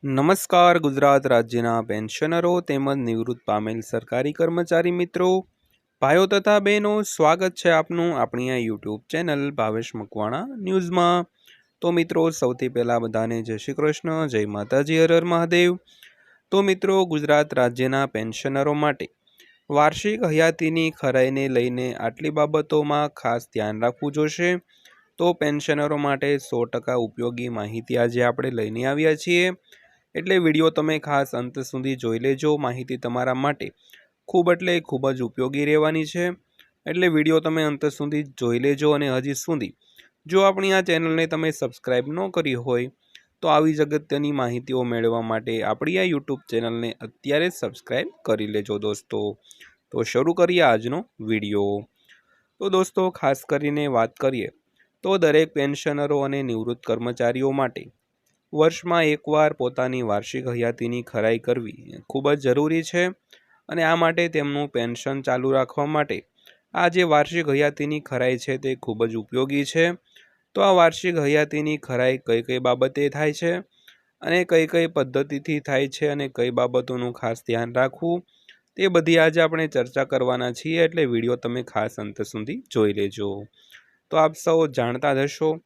નમસ્કાર ગુજરાત રાજ્યના પેન્શનરો તેમજ નિવૃત્ત પામેલ સરકારી કર્મચારી મિત્રો, ભાઈઓ તથા બહેનો, સ્વાગત છે આપનું આપણી આ યુટ્યુબ ચેનલ ભાવેશ મકવાણા ન્યૂઝમાં। તો મિત્રો, સૌથી પહેલાં બધાને જય શ્રી કૃષ્ણ, જય માતાજી, હર હર મહાદેવ। તો મિત્રો, ગુજરાત રાજ્યના પેન્શનરો માટે વાર્ષિક હયાતીની ખરાઈને લઈને આટલી બાબતોમાં ખાસ ધ્યાન રાખવું જોશે। તો પેન્શનરો માટે 100% ઉપયોગી માહિતી આજે આપણે લઈને આવ્યા છીએ, એટલે વિડીયો તમે ખાસ અંત સુધી જોઈ લેજો। માહિતી તમારા માટે ખૂબ જ ઉપયોગી રહેવાની છે, એટલે વિડીયો તમે અંત સુધી જોઈ લેજો। અને હજી સુધી જો આપણી આ ચેનલને તમે સબસ્ક્રાઈબ ન કરી હોય તો આવી જ અગત્યની માહિતીઓ મેળવવા માટે આપણી આ યુટ્યુબ ચેનલને અત્યારે સબસ્ક્રાઈબ કરી લેજો દોસ્તો। તો શરૂ કરીએ આજનો વિડીયો। તો દોસ્તો, ખાસ કરીને વાત કરીએ તો દરેક પેન્શનરો અને નિવૃત્ત કર્મચારીઓ માટે વર્ષમાં એકવાર પોતાની વાર્ષિક હયાતીની ખરાઈ કરવી ખૂબ જ જરૂરી છે, અને આ માટે તેમનું પેન્શન ચાલુ રાખવા માટે આ જે વાર્ષિક હયાતીની ખરાઈ છે તે ખૂબ જ ઉપયોગી છે। તો આ વાર્ષિક હયાતીની ખરાઈ કઈ કઈ બાબતે થાય છે અને કઈ કઈ પદ્ધતિથી થાય છે અને કઈ બાબતોનું ખાસ ધ્યાન રાખવું તે બધી આજે આપણે ચર્ચા કરવાના છીએ, એટલે વિડીયો તમે ખાસ અંત સુધી જોઈ લેજો। તો આપ સૌ જાણતા જ હશો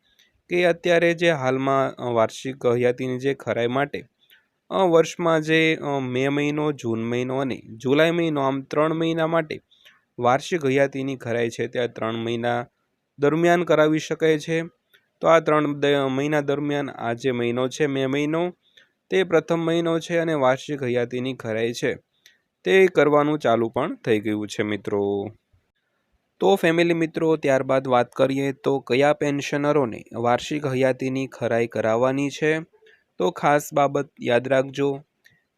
કે અત્યારે જે હાલમાં વાર્ષિક હયાતીની જે ખરાઈ માટે વર્ષમાં જે મે મહિનો, જૂન મહિનો અને જુલાઈ મહિનો, આમ 3 મહિના માટે વાર્ષિક હયાતીની ખરાઈ છે તે 3 મહિના દરમિયાન કરાવી શકાય છે। તો આ 3 મહિના દરમિયાન આ જે મહિનો છે, મે મહિનો, તે પ્રથમ મહિનો છે અને વાર્ષિક હયાતીની ખરાઈ છે તે કરવાનું ચાલુ પણ થઈ ગયું છે મિત્રો। તો ફેમિલી મિત્રો, ત્યારબાદ વાત કરીએ તો કયા પેન્શનરોને વાર્ષિક હયાતીની ખરાઈ કરાવવાની છે। તો ખાસ બાબત યાદ રાખજો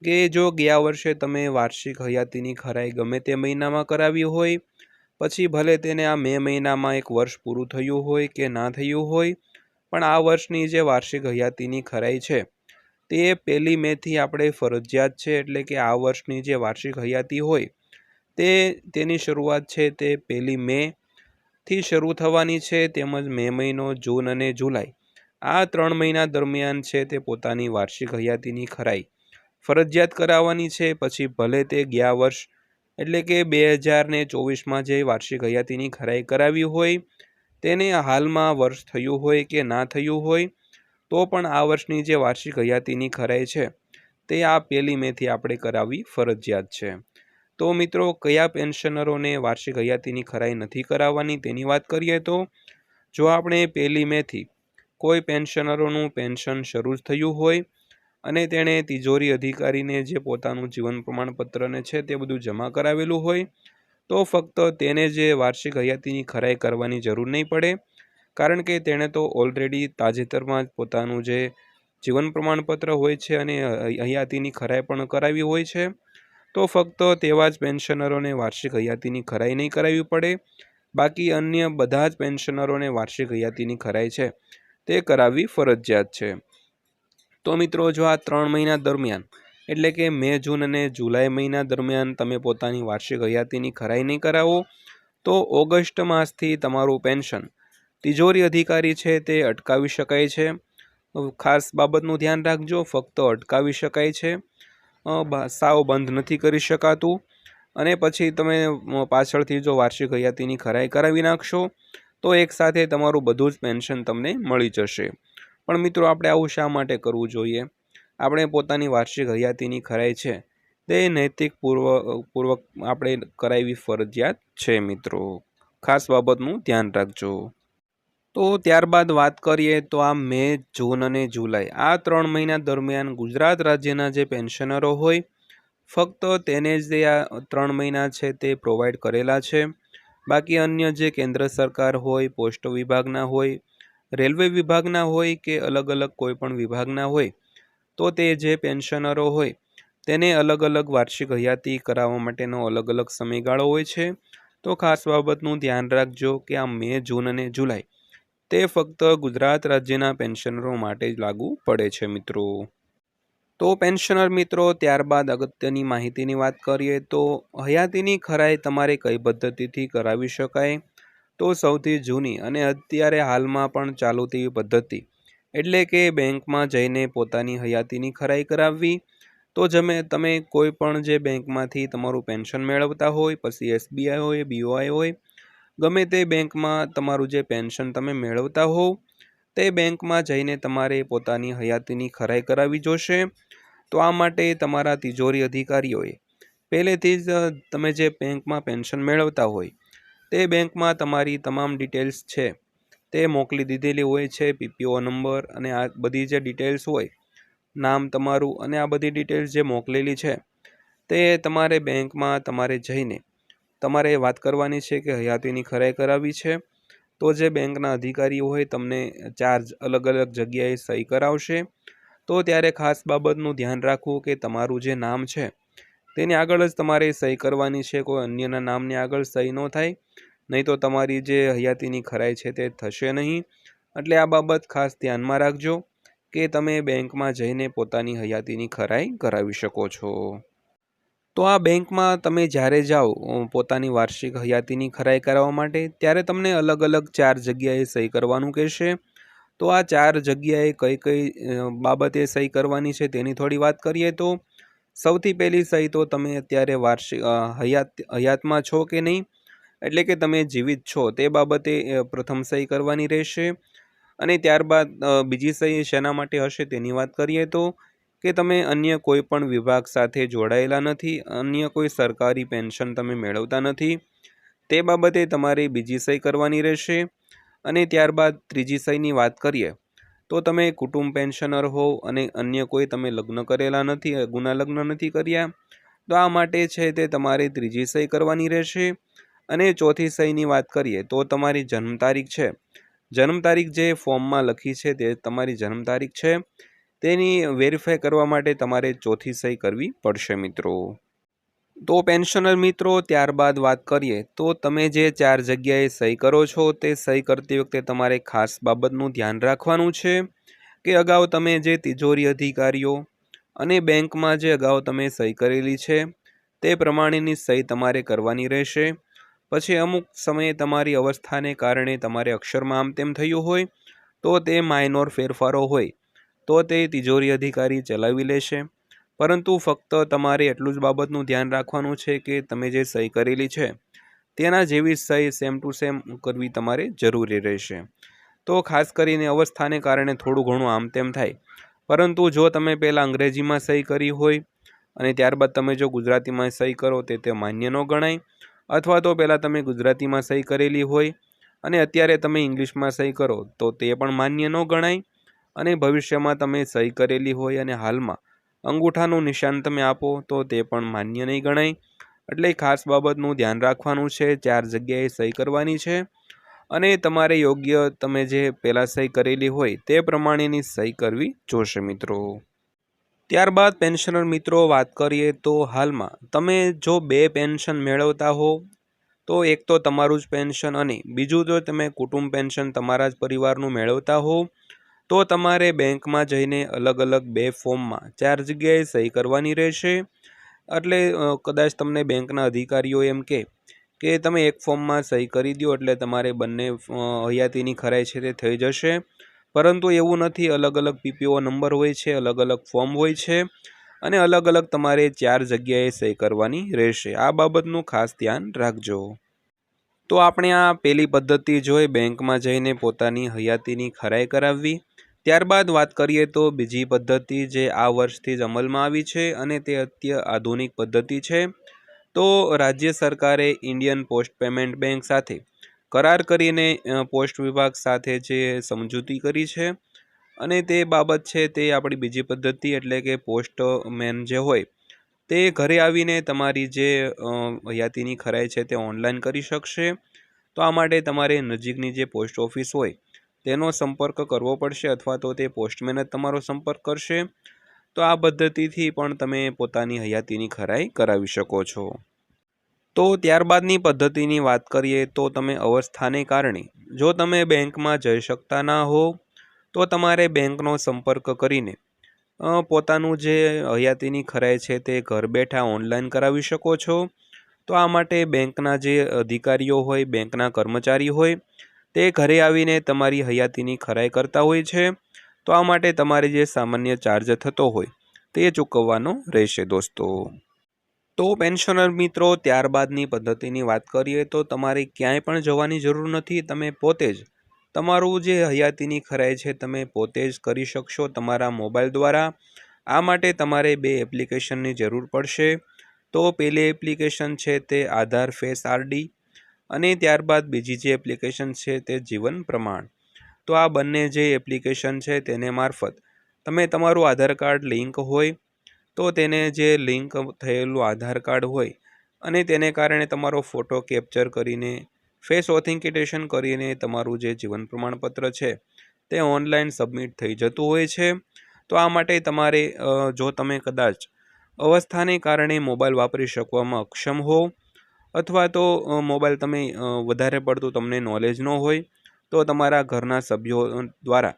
કે જો ગયા વર્ષે તમે વાર્ષિક હયાતીની ખરાઈ ગમે તે મહિનામાં કરાવી હોય, પછી ભલે તેને આ મે મહિનામાં એક વર્ષ પૂરું થયું હોય કે ના થયું હોય, પણ આ વર્ષની જે વાર્ષિક હયાતીની ખરાઈ છે તે 1 મેથી આપણે ફરજિયાત છે, એટલે કે આ વર્ષની જે વાર્ષિક હયાતી હોય તેની શરૂઆત છે તે 1 મેથી શરૂ થવાની છે, તેમજ મે મહિનો, જૂન અને જુલાઈ આ 3 મહિના દરમિયાન છે તે પોતાની વાર્ષિક હયાતીની ખરાઈ ફરજિયાત કરાવવાની છે। પછી ભલે તે ગયા વર્ષ એટલે કે 2024માં જે વાર્ષિક હયાતીની ખરાઈ કરાવી હોય તેને હાલમાં વર્ષ થયું હોય કે ના થયું હોય, તો પણ આ વર્ષની જે વાર્ષિક હયાતીની ખરાઈ છે તે આ 1 મેથી આપણે કરાવવી ફરજિયાત છે। તો મિત્રો, કયા પેન્શનરોને વાર્ષિક હયાતીની ખરાઈ નથી કરાવવાની તેની વાત કરીએ તો જો આપણે 1 મેથી કોઈ પેન્શનરોનું પેન્શન શરૂ થયું હોય અને તેણે તિજોરી અધિકારીને જે પોતાનું જીવન પ્રમાણપત્રને છે તે બધું જમા કરાવેલું હોય, તો ફક્ત તેને જે વાર્ષિક હયાતીની ખરાઈ કરવાની જરૂર નહીં પડે, કારણ કે તેણે તો ઓલરેડી તાજેતરમાં જ પોતાનું જે જીવન પ્રમાણપત્ર હોય છે અને હયાતીની ખરાઈ પણ કરાવી હોય છે। તો ફક્ત તેવા જ પેન્શનરોને વાર્ષિક હયાતીની ખરાઈ નહીં કરાવવી પડે, બાકી અન્ય બધા જ પેન્શનરોને વાર્ષિક હયાતીની ખરાઈ છે તે કરાવવી ફરજિયાત છે। તો મિત્રો, જો આ 3 મહિના દરમિયાન એટલે કે મે, જૂન અને જુલાઈ મહિના દરમિયાન તમે પોતાની વાર્ષિક હયાતીની ખરાઈ નહીં કરાવો તો ઓગસ્ટ માસથી તમારું પેન્શન તિજોરી અધિકારી છે તે અટકાવી શકાય છે। ખાસ બાબતનું ધ્યાન રાખજો, ફક્ત અટકાવી શકાય છે, સાવ બંધ નથી કરી શકાતું। અને પછી તમે પાછળથી જો વાર્ષિક હયાતીની ખરાઈ કરાવી નાખશો તો એકસાથે તમારું બધું જ પેન્શન તમને મળી જશે। પણ મિત્રો, આપણે આવું શા માટે કરવું જોઈએ? આપણે પોતાની વાર્ષિક હયાતીની ખરાઈ છે તે નૈતિક પૂર્વક આપણે કરાવવી ફરજિયાત છે મિત્રો, ખાસ બાબતનું ધ્યાન રાખજો। તો ત્યારબાદ વાત કરીએ તો આ મે, જૂન અને જુલાઈ આ 3 મહિના દરમિયાન ગુજરાત રાજ્યના જે પેન્શનરો હોય ફક્ત તેને જ આ 3 મહિના છે તે પ્રોવાઈડ કરેલા છે, બાકી અન્ય જે કેન્દ્ર સરકાર હોય, પોસ્ટ વિભાગના હોય, રેલવે વિભાગના હોય કે અલગ અલગ કોઈ પણ વિભાગના હોય, તો તે જે પેન્શનરો હોય તેને અલગ અલગ વાર્ષિક હયાતી કરાવવા માટેનો અલગ અલગ સમયગાળો હોય છે। તો ખાસ બાબતનું ધ્યાન રાખજો કે આ મે, જૂન અને જુલાઈ તે ફક્ત ગુજરાત રાજ્યના પેન્શનરો માટે જ લાગુ પડે છે મિત્રો। તો પેન્શનર મિત્રો, ત્યારબાદ અગત્યની માહિતીની વાત કરીએ તો હયાતીની ખરાઈ તમારે કઈ પદ્ધતિથી કરાવી શકાય? તો સૌથી જૂની અને અત્યારે હાલમાં પણ ચાલુ તેવી પદ્ધતિ એટલે કે બેંકમાં જઈને પોતાની હયાતીની ખરાઈ કરાવવી। તો તમે કોઈ પણ જે બેંકમાંથી તમારું પેન્શન મેળવતા હોય, પછી SBI હોય, BOI હોય, ગમે તે બેંકમાં તમારું જે પેન્શન તમે મેળવતા હોવ તે બેંકમાં જઈને તમારે પોતાની હયાતીની ખરાઈ કરાવવી જોશે। તો આ માટે તમારા તિજોરી અધિકારીઓએ પહેલેથી જ તમે જે બેંકમાં પેન્શન મેળવતા હોય તે બેંકમાં તમારી તમામ ડિટેલ્સ છે તે મોકલી દીધેલી હોય છે। PPO નંબર અને આ બધી જે ડિટેલ્સ હોય, નામ તમારું અને આ બધી ડિટેલ્સ જે મોકલેલી છે તે તમારે બેંકમાં તમારે જઈને તમારે વાત કરવાની છે કે હયાતીની ખરાઈ કરાવવી છે। તો જે બેંકના અધિકારીઓ હોય તમને 4 અલગ અલગ જગ્યાએ સહી કરાવશે। તો ત્યારે ખાસ બાબતનું ધ્યાન રાખવું કે તમારું જે નામ છે તેની આગળ જ તમારે સહી કરવાની છે, કોઈ અન્યના નામની આગળ સહી ન થાય, નહીં તો તમારી જે હયાતીની ખરાઈ છે તે થશે નહીં। એટલે આ બાબત ખાસ ધ્યાનમાં રાખજો કે તમે બેંકમાં જઈને પોતાની હયાતીની ખરાઈ કરાવી શકો છો। તો આ બેંકમાં તમે જ્યારે જાઓ પોતાની વાર્ષિક હયાતીની ખરાઈ કરાવવા માટે, ત્યારે તમને અલગ અલગ 4 જગ્યાએ સહી કરવાનું કહેશે। તો આ 4 જગ્યાએ કઈ કઈ બાબતે સહી કરવાની છે તેની થોડી વાત કરીએ તો સૌથી પહેલી સહી તો તમે અત્યારે વાર્ષિક હયાતમાં છો કે નહીં, એટલે કે તમે જીવિત છો તે બાબતે પ્રથમ સહી કરવાની રહેશે। અને ત્યારબાદ બીજી સહી શેના માટે હશે તેની વાત કરીએ તો કે તમે અન્ય કોઈ પણ વિભાગ સાથે જોડાયેલા નથી, અન્ય કોઈ સરકારી પેન્શન તમે મેળવતા નથી તે બાબતે તમારે બીજી સહી કરવાની રહેશે। અને ત્યારબાદ ત્રીજી સહીની વાત કરીએ તો તમે કુટુંબ પેન્શનર હોવ અને અન્ય કોઈ તમે લગ્ન કરેલા નથી, ગુના લગ્ન નથી કર્યા, તો આ માટે છે તે તમારે ત્રીજી સહી કરવાની રહેશે। અને ચોથી સહીની વાત કરીએ તો તમારી જન્મ તારીખ છે, જન્મ તારીખ જે ફોર્મમાં લખી છે તે તમારી જન્મ તારીખ છે તેની વેરીફાઈ કરવા માટે તમારે ચોથી સહી કરવી પડશે મિત્રો। તો પેન્શનર મિત્રો, ત્યારબાદ વાત કરીએ તો તમે જે 4 જગ્યાએ સહી કરો છો તે સહી કરતી વખતે તમારે ખાસ બાબતનું ધ્યાન રાખવાનું છે કે અગાઉ તમે જે તિજોરી અધિકારીઓ અને બેંકમાં જે અગાઉ તમે સહી કરેલી છે તે પ્રમાણેની સહી તમારે કરવાની રહેશે। પછી અમુક સમયે તમારી અવસ્થાને કારણે તમારે અક્ષરમાં આમ તેમ થયું હોય તો તે માઇનોર ફેરફારો હોય તો તે તિજોરી અધિકારી ચલાવી લેશે, પરંતુ ફક્ત તમારે એટલું જ બાબતનું ધ્યાન રાખવાનું છે કે તમે જે સહી કરેલી છે તેના જેવી સહી સેમ ટુ સેમ કરવી તમારે જરૂરી રહેશે। તો ખાસ કરીને અવસ્થાને કારણે થોડું ઘણું આમ તેમ થાય, પરંતુ જો તમે પહેલાં અંગ્રેજીમાં સહી કરી હોય અને ત્યારબાદ તમે જો ગુજરાતીમાં સહી કરો તે માન્ય ન ગણાય, અથવા તો પહેલાં તમે ગુજરાતીમાં સહી કરેલી હોય અને અત્યારે તમે ઇંગ્લિશમાં સહી કરો તો તે પણ માન્ય ન ગણાય। અને ભવિષ્યમાં તમે સહી કરેલી હોય અને હાલમાં અંગૂઠાનું નિશાન તમે આપો તો તે પણ માન્ય નહીં ગણાય। એટલે ખાસ બાબતનું ધ્યાન રાખવાનું છે, 4 જગ્યાએ સહી કરવાની છે અને તમારે યોગ્ય તમે જે પહેલાં સહી કરેલી હોય તે પ્રમાણેની સહી કરવી જોશે મિત્રો। ત્યારબાદ પેન્શનર મિત્રો વાત કરીએ તો હાલમાં તમે જો 2 પેન્શન મેળવતા હો તો એક તો તમારું જ પેન્શન અને બીજું જો તમે કુટુંબ પેન્શન તમારા જ પરિવારનું મેળવતા હો તો તમારે બેંકમાં જઈને અલગ અલગ 2 ફોર્મમાં 4 જગ્યાએ સહી કરવાની રહેશે। એટલે કદાચ તમને બેંકના અધિકારીઓ એમ કે તમે એક ફોર્મમાં સહી કરી દો એટલે તમારે બંને હયાતીની ખરાઈ છે તે થઈ જશે, પરંતુ એવું નથી। અલગ અલગ PPO નંબર હોય છે, અલગ અલગ ફોર્મ હોય છે અને અલગ અલગ તમારે 4 જગ્યાએ સહી કરવાની રહેશે। આ બાબતનું ખાસ ધ્યાન રાખજો। તો આપણે આ પહેલી પદ્ધતિ જોઈ બેંકમાં જઈને પોતાની હયાતીની ખરાઈ કરાવવી। ત્યારબાદ વાત કરીએ તો બીજી પદ્ધતિ જે આ વર્ષથી જ અમલમાં આવી છે અને તે આધુનિક પદ્ધતિ છે। તો રાજ્ય સરકારે ઇન્ડિયન પોસ્ટ પેમેન્ટ બેંક સાથે કરાર કરીને પોસ્ટ વિભાગ સાથે જે સમજૂતી કરી છે અને તે બાબત છે તે આપણી બીજી પદ્ધતિ, એટલે કે પોસ્ટમેન જે હોય તે ઘરે આવીને તમારી જે હયાતીની ખરાઈ છે તે ઓનલાઈન કરી શકશે। તો આ માટે તમારે નજીકની જે પોસ્ટ ઓફિસ હોય તેનો સંપર્ક કરવો પડશે, અથવા તો તે પોસ્ટમેન જ તમારો સંપર્ક કરશે। તો આ પદ્ધતિથી પણ તમે પોતાની હયાતીની ખરાઈ કરાવી શકો છો। તો ત્યારબાદની પદ્ધતિની વાત કરીએ તો તમે અવસ્થાને કારણે જો તમે બેંકમાં જઈ શકતા ના હો તો તમારે બેંકનો સંપર્ક કરીને પોતાનું જે હયાતીની ખરાઈ છે તે ઘર બેઠા ઓનલાઈન કરાવી શકો છો। તો આ માટે બેંકના જે અધિકારીઓ હોય, બેંકના કર્મચારી હોય તે ઘરે આવીને તમારી હયાતીની ખરાઈ કરતા હોય છે। તો આ માટે તમારે જે સામાન્ય ચાર્જ થતો હોય તે ચૂકવવાનો રહેશે દોસ્તો। તો પેન્શનર મિત્રો, ત્યારબાદની પદ્ધતિની વાત કરીએ તો તમારે ક્યાંય પણ જવાની જરૂર નથી। તમે પોતે જ તમારું જે હયાતીની ખરાઈ છે તમે પોતે જ કરી શકશો તમારા મોબાઈલ દ્વારા। આ માટે તમારે 2 એપ્લિકેશનની જરૂર પડશે। તો પહેલી એપ્લિકેશન છે તે આધાર ફેસ આરડી અને ત્યારબાદ બીજી જે એપ્લિકેશન છે તે જીવન પ્રમાણ। તો આ બંને જે એપ્લિકેશન છે તેને મારફત તમે તમારું આધાર કાર્ડ લિંક હોય તો તેને જે લિંક થયેલું આધાર કાર્ડ હોય અને તેને કારણે તમારો ફોટો કેપ્ચર કરીને ફેસ ઓથેન્ટિકેશન કરીને તમારું જે જીવન પ્રમાણપત્ર છે તે ઓનલાઈન સબમિટ થઈ જતું હોય છે। તો આ માટે તમારે જો તમે કદાચ અવસ્થાને કારણે મોબાઈલ વાપરી શકવામાં અક્ષમ હો અથવા તો મોબાઈલ તમે વધારે પડતું તમને નોલેજ ન હોય તો તમારા ઘરના સભ્યો દ્વારા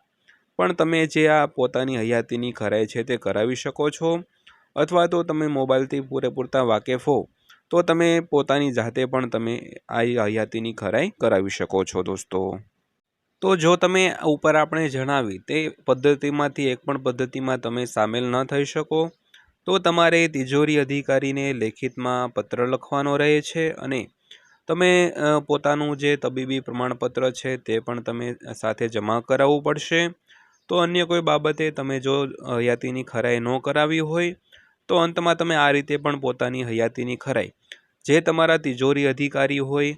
પણ તમે જે આ પોતાની હયાતીની ખરાઈ છે તે કરાવી શકો છો। અથવા તો તમે મોબાઈલથી પૂરેપૂરતા વાકેફ હો તો તમે પોતાની જાતે પણ તમે આ હયાતીની ખરાઈ કરાવી શકો છો દોસ્તો। તો જો તમે ઉપર આપણે જણાવી તે પદ્ધતિમાંથી એક પણ પદ્ધતિમાં તમે સામેલ ન થઈ શકો તો તમારે તિજોરી અધિકારીને લેખિતમાં પત્ર લખવાનો રહે છે અને તમે પોતાનું જે તબીબી પ્રમાણપત્ર છે તે પણ તમે સાથે જમા કરાવવું પડશે। તો અન્ય કોઈ બાબતે તમે જો હયાતીની ખરાઈ ન કરાવી હોય તો અંતમાં તમે આ રીતે પણ પોતાની હયાતીની ખરાઈ જે તમારા તિજોરી અધિકારી હોય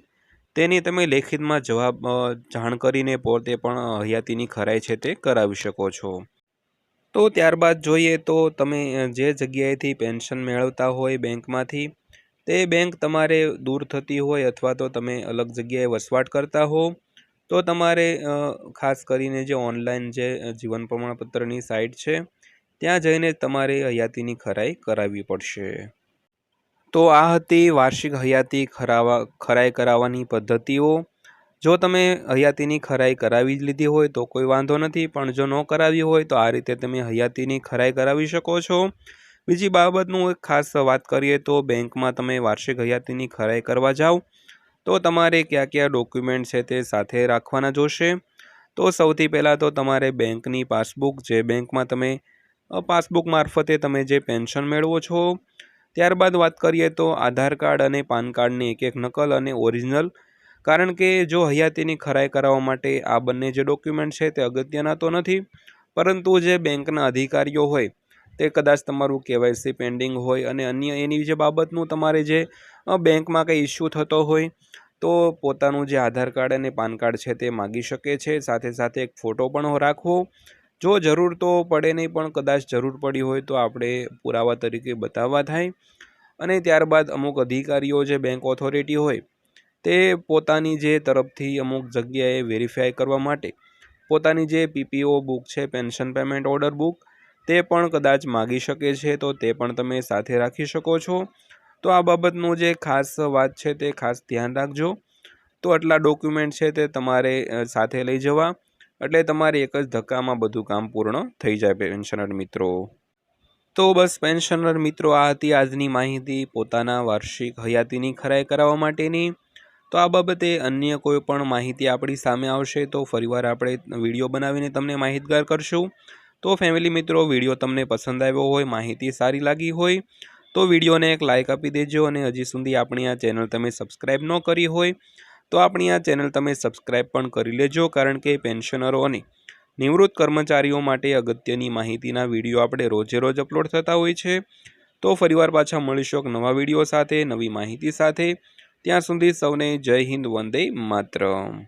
તેની તમે લેખિતમાં જાણ કરીને પોતે પણ હયાતીની ખરાઈ છે તે કરાવી શકો છો। તો ત્યારબાદ જોઈએ તો તમે જે જગ્યાએથી પેન્શન મેળવતા હોય બેંકમાંથી તે બેંક તમારે દૂર થતી હોય અથવા તો તમે અલગ જગ્યાએ વસવાટ કરતા હો તો તમારે ખાસ કરીને જે ઓનલાઈન જે જીવન પ્રમાણપત્રની સાઇટ છે ત્યાં જઈને તમારે હયાતીની ખરાઈ કરાવવી પડશે। તો આ હતી વાર્ષિક હયાતી ખરાઈ કરાવવાની પદ્ધતિઓ। જો તમે હયાતીની ખરાઈ કરાવી જ લીધી હોય તો કોઈ વાંધો નથી, પણ જો ન કરાવી હોય તો આ રીતે તમે હયાતીની ખરાઈ કરાવી શકો છો। બીજી બાબતનું એક ખાસ વાત કરીએ તો બેંકમાં તમે વાર્ષિક હયાતીની ખરાઈ કરવા જાઓ તો તમારે કયા કયા ડોક્યુમેન્ટ છે તે સાથે રાખવાના જોશે। તો સૌથી પહેલાં તો તમારે બેંકની પાસબુક, જે બેંકમાં તમે પાસબુક મારફતે તમે જે પેન્શન મેળવો છો। ત્યારબાદ વાત કરીએ તો આધાર કાર્ડ અને પાન કાર્ડની એક નકલ અને ઓરિજિનલ, કારણ કે જો હયાતીની ખરાઈ કરાવવા માટે આ બંને જે ડોક્યુમેન્ટ છે તે અગત્યના તો નથી, પરંતુ જે બેંકના અધિકારીઓ હોય તે કદાચ તમારું KYC પેન્ડિંગ હોય અને અન્ય એની જે બાબતનું તમારે જે બેંકમાં કંઈ ઇસ્યુ થતો હોય તો પોતાનું જે આધાર કાર્ડ અને પાન કાર્ડ છે તે માગી શકે છે। સાથે સાથે એક ફોટો પણ રાખવો, જો જરૂર તો પડે નહીં પણ કદાચ જરૂર પડી હોય તો આપણે પુરાવા તરીકે બતાવવા થાય। અને ત્યારબાદ અમુક અધિકારીઓ જે બેંક ઓથોરિટી હોય તે પોતાની જે તરફથી અમુક જગ્યાએ વેરીફાઈ કરવા માટે પોતાની જે PPO બુક છે, પેન્શન પેમેન્ટ ઓર્ડર બુક, તે પણ કદાચ માગી શકે છે, તો તે પણ તમે સાથે રાખી શકો છો। તો આ બાબતનું જે ખાસ વાત છે તે ખાસ ધ્યાન રાખજો। તો આટલા ડોક્યુમેન્ટ છે તે તમારે સાથે લઈ જવા, એટલે તમારે એક જ ધક્કામાં બધું કામ પૂર્ણ થઈ જાય પેન્શનર મિત્રો। તો બસ પેન્શનર મિત્રો, આ હતી આજની માહિતી પોતાના વાર્ષિક હયાતીની ખરાઈ કરાવવા માટેની। તો આ બાબતે અન્ય કોઈ પણ માહિતી આપણી સામે આવશે તો ફરીવાર આપણે વિડીયો બનાવીને તમને માહિતગાર કરશું। તો ફેમિલી મિત્રો, વિડીયો તમને પસંદ આવ્યો હોય, માહિતી સારી લાગી હોય તો વિડીયોને એક લાઇક આપી દેજો અને હજી સુધી આપણી આ ચેનલ તમે સબસ્ક્રાઈબ ન કરી હોય તો આપણી આ ચેનલ તમે સબસ્ક્રાઈબ પણ કરી લેજો, કારણ કે પેન્શનરો અને નિવૃત્ત કર્મચારીઓ માટે અગત્યની માહિતીના વિડીયો આપણે રોજે રોજ અપલોડ થતા હોય છે। તો ફરીવાર પાછા મળીશું એક નવા વિડીયો સાથે, નવી માહિતી સાથે। ત્યાં સુધી સૌને જય હિન્દ, વંદે માતરમ।